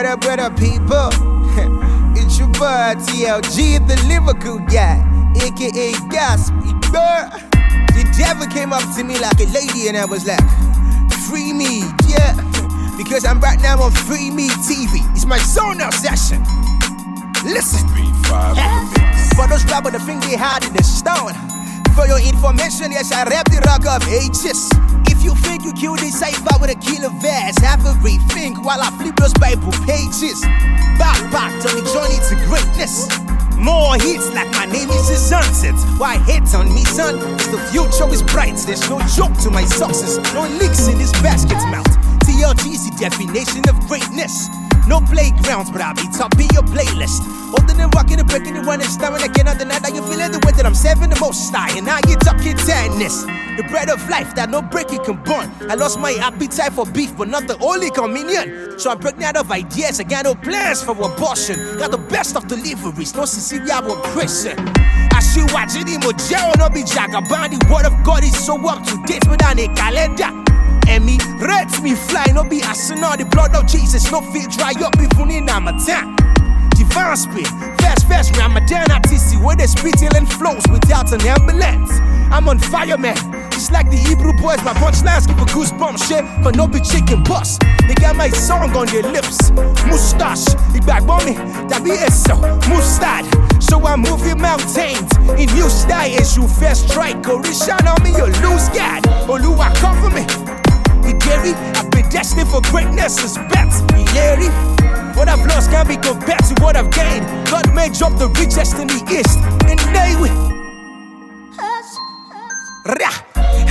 Brother people. It's your boy TLG, the lyrical guy, aka Gaspy. The devil came up to me like a lady and I was like, free me, yeah. Because I'm right now on Freeme TV. It's my ZoneOut session. Listen. For those rappers that think they hide in the stone. For your information, yes, I rap the rock of ages. If you think you kill this cipher with a killer verse, have a rethink while I flip those Bible pages. Back on the journey to greatness. More hits like my name is the sunset. Why hate on me, son? Cause the future is bright. There's no joke to my success. No leaks in this basket's mouth. TLG is the definition of greatness. No playgrounds, but I'll be topping your playlist. Older than rocking and breaking the one and staring again on the night. Now you feeling the way that I'm serving the most style. And now you're talking sadness. The bread of life that no breaking can burn. I lost my appetite for beef, but not the only communion. So I'm pregnant of ideas, I got no plans for abortion. Got the best of deliveries, no Cecilia oppression. I see watch it in Mojao, no be Jagabandi. Word of God is so up to date without a calendar. Emirates me fly, no be astronaut. The blood of Jesus, no feel dry up even in Ramadan. Divine speed, fast, Ramadan artist, where the speed and flows without an ambulance. I'm on fire, man. It's like the Hebrew boys, my punchlines give a goosebump shit, but no be chicken bust. They got my song on their lips. Mustache, the back me, that be it so. Mustard, so I'm moving mountains. In new style, as you first strike, or shine on me, you lose God. Oluwa cover me. The dairy, I've been destined for greatness, it's better be leery. What I've lost can't be compared to what I've gained. God may drop the richest in the east, and they will.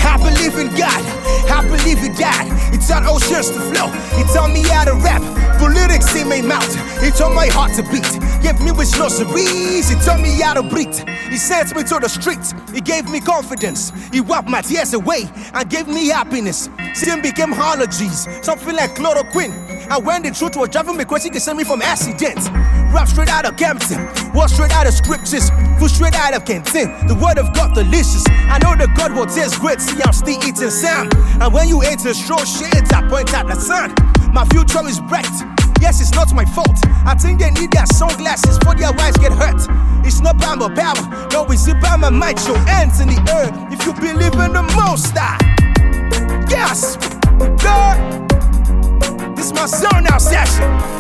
I believe in God, I believe in God. He taught oceans to flow, he taught me how to rap. Put lyrics in my mouth, he taught my heart to beat. Gave me with groceries, he taught me how to breathe. He sent me to the streets, he gave me confidence. He wiped my tears away and gave me happiness. Sin became allergies, something like chloroquine. And when the truth was driving me crazy, they sent me from accidents. Rap straight out of Campton, walk straight out of scriptures, food straight out of Kenton. The word of God delicious. I know the God will taste great, see I'm still eating Sam. And when you ate the straw shades, I point out the sun. My future is bright, yes, it's not my fault. I think they need their sunglasses for their eyes get hurt. It's not by my power, no, it's by my might. Show hands in the earth if you believe in the Most High. Yes, God, this is my ZoneOut session.